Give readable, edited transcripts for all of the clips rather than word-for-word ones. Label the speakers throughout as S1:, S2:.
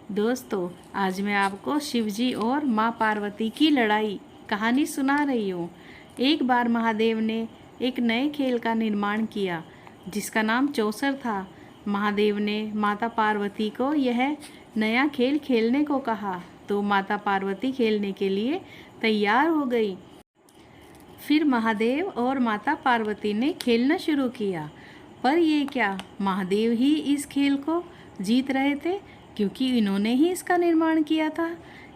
S1: दोस्तों, आज मैं आपको शिवजी और माँ पार्वती की लड़ाई कहानी सुना रही हूँ। एक बार महादेव ने एक नए खेल का निर्माण किया जिसका नाम चौसर था। महादेव ने माता पार्वती को यह नया खेल खेलने को कहा तो माता पार्वती खेलने के लिए तैयार हो गई। फिर महादेव और माता पार्वती ने खेलना शुरू किया। पर ये क्या, महादेव ही इस खेल को जीत रहे थे क्योंकि इन्होंने ही इसका निर्माण किया था।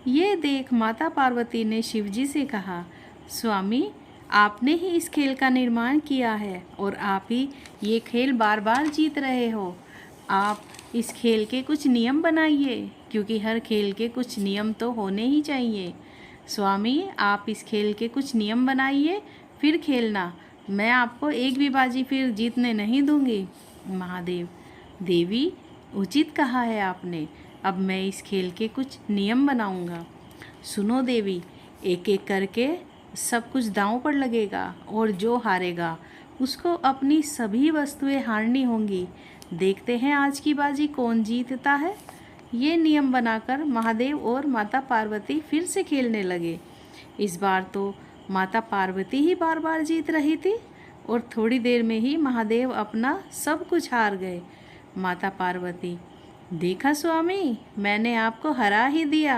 S1: ये देख माता पार्वती ने शिवजी से कहा, स्वामी, आपने ही इस खेल का निर्माण किया है और आप ही ये खेल बार बार जीत रहे हो। आप इस खेल के कुछ नियम बनाइए क्योंकि हर खेल के कुछ नियम तो होने ही चाहिए। स्वामी, आप इस खेल के कुछ नियम बनाइए फिर खेलना। मैं आपको एक भी बाजी फिर जीतने नहीं दूंगी। महादेव, देवी, उचित कहा है आपने। अब मैं इस खेल के कुछ नियम बनाऊंगा। सुनो देवी, एक एक करके सब कुछ दांव पर लगेगा और जो हारेगा उसको अपनी सभी वस्तुएं हारनी होंगी। देखते हैं आज की बाजी कौन जीतता है। ये नियम बनाकर महादेव और माता पार्वती फिर से खेलने लगे। इस बार तो माता पार्वती ही बार बार जीत रही थी और थोड़ी देर में ही महादेव अपना सब कुछ हार गए। माता पार्वती, देखा स्वामी, मैंने आपको हरा ही दिया।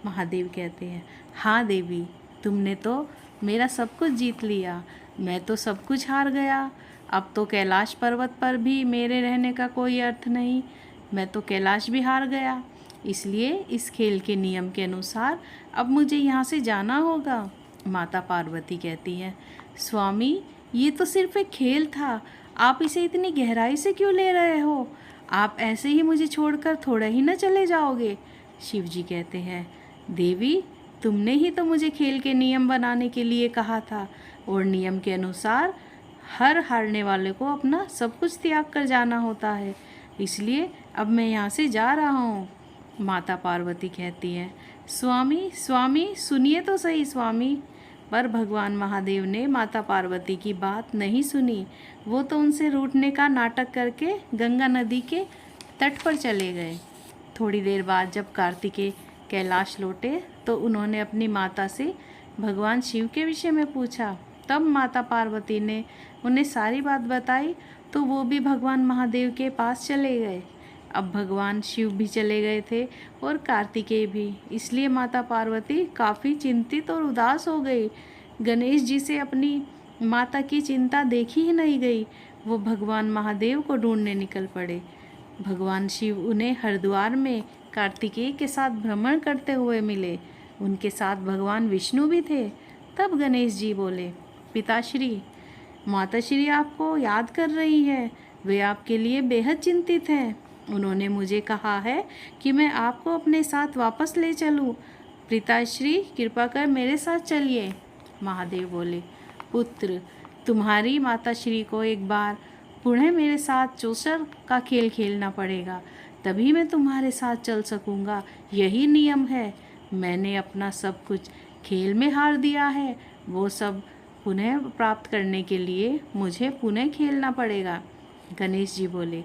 S1: महादेव कहते हैं, हाँ देवी, तुमने तो मेरा सब कुछ जीत लिया। मैं तो सब कुछ हार गया। अब तो कैलाश पर्वत पर भी मेरे रहने का कोई अर्थ नहीं। मैं तो कैलाश भी हार गया। इसलिए इस खेल के नियम के अनुसार अब मुझे यहाँ से जाना होगा। माता पार्वती कहती हैं, स्वामी, ये तो सिर्फ एक खेल था। आप इसे इतनी गहराई से क्यों ले रहे हो? आप ऐसे ही मुझे छोड़कर थोड़ा ही न चले जाओगे। शिवजी कहते हैं, देवी, तुमने ही तो मुझे खेल के नियम बनाने के लिए कहा था और नियम के अनुसार हर हारने वाले को अपना सब कुछ त्याग कर जाना होता है। इसलिए अब मैं यहाँ से जा रहा हूँ। माता पार्वती कहती है, स्वामी, स्वामी, सुनिए तो सही स्वामी। पर भगवान महादेव ने माता पार्वती की बात नहीं सुनी। वो तो उनसे रूठने का नाटक करके गंगा नदी के तट पर चले गए। थोड़ी देर बाद जब कार्तिकेय कैलाश लौटे तो उन्होंने अपनी माता से भगवान शिव के विषय में पूछा। तब माता पार्वती ने उन्हें सारी बात बताई तो वो भी भगवान महादेव के पास चले गए। अब भगवान शिव भी चले गए थे और कार्तिकेय भी। इसलिए माता पार्वती काफ़ी चिंतित और उदास हो गई। गणेश जी से अपनी माता की चिंता देखी ही नहीं गई। वो भगवान महादेव को ढूंढने निकल पड़े। भगवान शिव उन्हें हरिद्वार में कार्तिकेय के साथ भ्रमण करते हुए मिले। उनके साथ भगवान विष्णु भी थे। तब गणेश जी बोले, पिताश्री, माताश्री आपको याद कर रही है। वे आपके लिए बेहद चिंतित हैं। उन्होंने मुझे कहा है कि मैं आपको अपने साथ वापस ले चलूं। पिताश्री, कृपा कर मेरे साथ चलिए। महादेव बोले, पुत्र, तुम्हारी माताश्री को एक बार पुनः मेरे साथ चौसर का खेल खेलना पड़ेगा, तभी मैं तुम्हारे साथ चल सकूंगा। यही नियम है। मैंने अपना सब कुछ खेल में हार दिया है। वो सब पुनः प्राप्त करने के लिए मुझे पुनः खेलना पड़ेगा। गणेश जी बोले,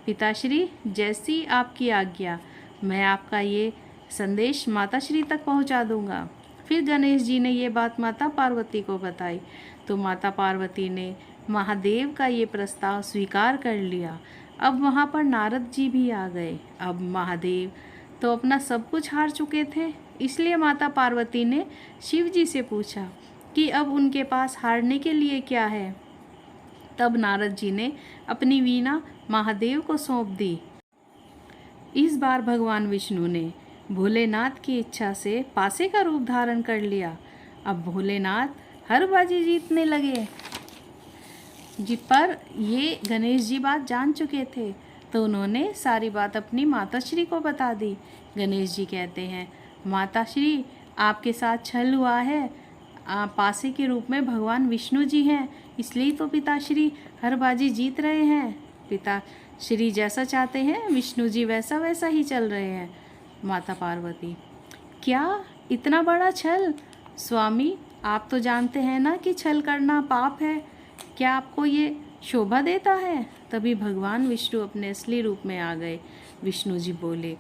S1: पिताश्री, जैसी आपकी आज्ञा। मैं आपका ये संदेश माताश्री तक पहुंचा दूंगा। फिर गणेश जी ने ये बात माता पार्वती को बताई तो माता पार्वती ने महादेव का ये प्रस्ताव स्वीकार कर लिया। अब वहाँ पर नारद जी भी आ गए। अब महादेव तो अपना सब कुछ हार चुके थे। इसलिए माता पार्वती ने शिव जी से पूछा कि अब उनके पास हारने के लिए क्या है। तब नारद जी ने अपनी वीणा महादेव को सौंप दी। इस बार भगवान विष्णु ने भोलेनाथ की इच्छा से पासे का रूप धारण कर लिया। अब भोलेनाथ हर बाजी जीतने लगे। जी पर ये गणेश जी बात जान चुके थे तो उन्होंने सारी बात अपनी माताश्री को बता दी। गणेश जी कहते हैं, माताश्री, आपके साथ छल हुआ है। पासे के रूप में भगवान विष्णु जी हैं, इसलिए तो पिताश्री हर बाजी जीत रहे हैं। पिताश्री जैसा चाहते हैं विष्णु जी वैसा वैसा ही चल रहे हैं। माता पार्वती, क्या इतना बड़ा छल? स्वामी, आप तो जानते हैं ना कि छल करना पाप है। क्या आपको ये शोभा देता है? तभी भगवान विष्णु अपने असली रूप में आ गए। विष्णु जी बोले,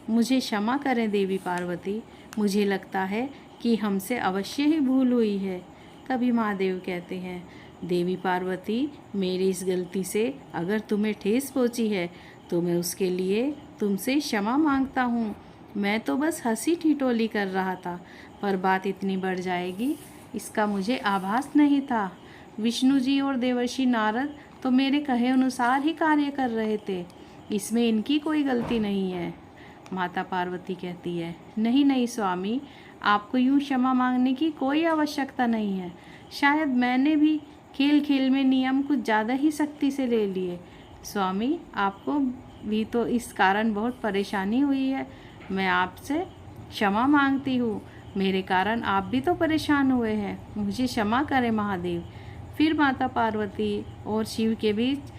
S1: मुझे क्षमा करें देवी पार्वती, मुझे लगता है कि हमसे अवश्य ही भूल हुई है। तभी महादेव कहते हैं, देवी पार्वती, मेरी इस गलती से अगर तुम्हें ठेस पहुंची है तो मैं उसके लिए तुमसे क्षमा मांगता हूँ। मैं तो बस हंसी ठिठोली कर रहा था, पर बात इतनी बढ़ जाएगी इसका मुझे आभास नहीं था। विष्णु जी और देवर्षि नारद तो मेरे कहे अनुसार ही कार्य कर रहे थे, इसमें इनकी कोई गलती नहीं है। माता पार्वती कहती है, नहीं नहीं स्वामी, आपको यूँ क्षमा मांगने की कोई आवश्यकता नहीं है। शायद मैंने भी खेल खेल में नियम कुछ ज़्यादा ही सख्ती से ले लिए। स्वामी, आपको भी तो इस कारण बहुत परेशानी हुई है। मैं आपसे क्षमा मांगती हूँ, मेरे कारण आप भी तो परेशान हुए हैं, मुझे क्षमा करें महादेव। फिर माता पार्वती और शिव के बीच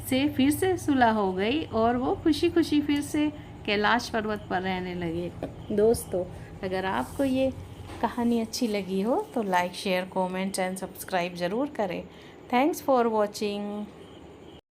S1: से फिर से सुलह हो गई और वो खुशी खुशी फिर से कैलाश पर्वत पर रहने लगे। दोस्तों, अगर आपको ये कहानी अच्छी लगी हो तो like, share, comments and subscribe ज़रूर करें। Thanks for watching.